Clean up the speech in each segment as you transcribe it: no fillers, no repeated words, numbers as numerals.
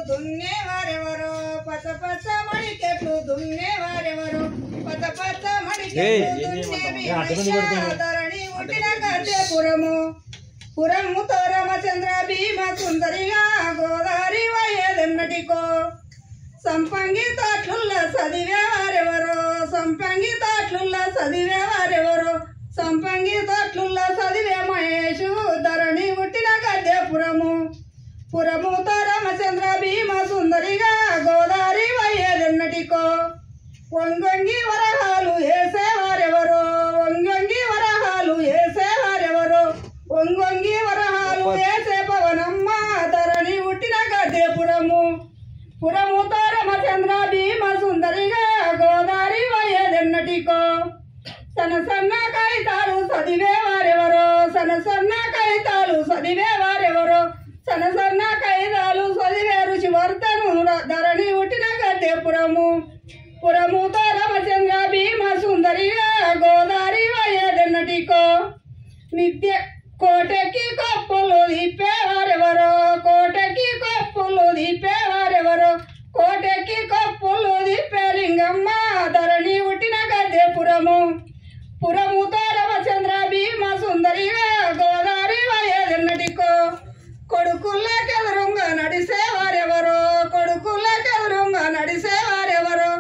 దున్నేవారెవరో పచ్చ పచ్చ మడికెట్లు దున్నేవారెవరో పచ్చ పచ్చ ధరణి ఉట్టిన గద్దెపురము పురము రామచంద్ర భీమ సుందరిగా గోదావరి వయ్యేదెన్నటికో సంపంగి తాట్లుల్ల చదివేవారెవరో సంపంగి తాట్లుల్ల చదివేవారెవరో సంపంగి తాట్లుల్ల చదివే మహేషు ధరణి ఉట్టిన గద్దెపురము పురము రామచంద్ర భీమ సుందరిగా గోదావరి వయ్యేదెన్నటికో వంగొంగి వరహాలు వేసేవారెవరో వంగొంగి వరహాలు వేసేవారెవరో వంగొంగి వరహాలు వేసే పవనమ్మ ధరణి ఉట్టిన గద్దెపురము పురము రామచంద్ర భీమ సుందరిగా గోదావరి వయ్యేదెన్నటికో సన్న సన్న కాగితాలు చదివేవారెవరో సన్న సన్న కాగితాలు చదివేవారెవరో సన్న సన్న కాగితాలు చదివే రుచివర్తను ధరణి ఉట్టిన గద్దెపురము పురము రామచంద్ర భీమ సుందరిగా గోదావరి వయ్యేదెన్నటికో నిత్య కోటకి కప్పులు దిప్పేవారెవరో కోటకి కప్పులు దిప్పేవారెవరో కోటకి కప్పులు దిప్పే లింగమ్మ ధరణి ఉట్టిన గద్దెపురము పురము రామచంద్ర భీమ సుందరిగా గోదావరి వయ్యేదెన్నటికో కొడుకుల్లకెదురుంగా నడిసేవారెవరో కొడుకుల్లకెదురుంగా నడిసేవారెవరో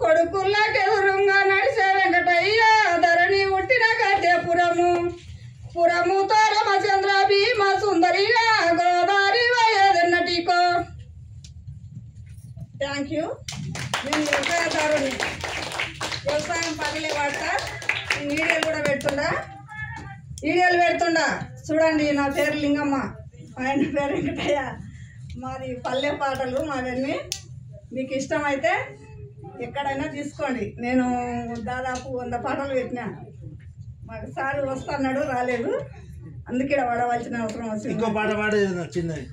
కొడుకుల్లకెదురుంగా నడిసే వెంకటయ్య ధరణి ఉట్టిన గద్దెపురము పురము రామచంద్ర భీమ సుందరిగా గోదావరి వయ్యేదెన్నటికో. Thank you. నేను వ్యవసాయదారుని వ్యవసాయం పగిలే వాడతా నేను వీడియోలు కూడా పెడుతుండా చూడండి. నా పేరు లింగమ్మ, ఆయన పేరు వెంకటయ్య. మాది పల్లె పాటలు మావన్నీ. మీకు ఇష్టమైతే ఎక్కడైనా తీసుకోండి. నేను దాదాపు 100 పాటలు పెట్టినా. మాకు సార్ వస్తున్నాడు, రాలేదు, అందుకే పడవలసిన అవసరం వచ్చింది. ఇంకో పాట పాడేది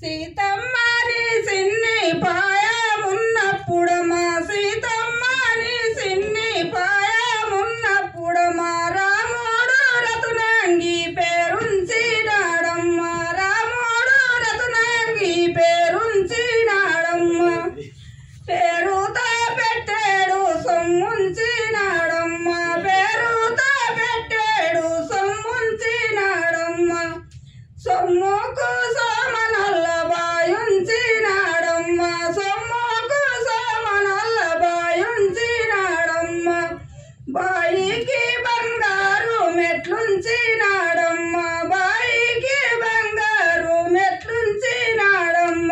సీతమ్మని సిన్ని పాయమున్నప్పుడమా సీతమ్మని సిన్ని పాయమున్నప్పుడమా రాముడు రతునంగి పేరుంచినాడమ్మ రాముడు రతునంగి పేరుంచినాడమ్మ పేరుతో పెట్టాడు సొమ్ముంచినాడమ్మ పేరుతో పెట్టాడు సొమ్ముంచినాడమ్మ సొమ్ముకు సోమనల్ల బాయుంచినాడమ్మ సొమ్ముకు సోమనల్ల బాయుంచినాడమ్మ బాయికి బంగారు మెట్లుంచినాడమ్మ బాయికి బంగారు మెట్లుంచినాడమ్మ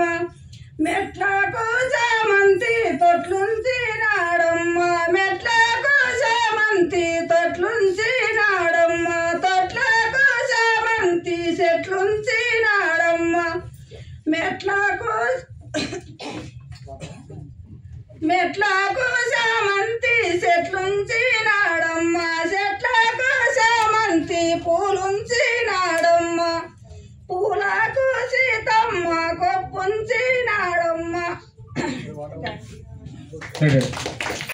మెట్లకు చామంతి తొట్లుంచినాడమ్మ మెట్లకు చామంతి తొట్లుంచినాడమ్మ తొట్లకు చామంతి చెట్లుంచినాడమ్మ మెట్లకు చామంతి చెట్లుంచినాడమ్మ చెట్లకు చామంతి పూలుంచినాడమ్మ పూలకు సీతమ్మ కొప్పుంచినాడమ్మ.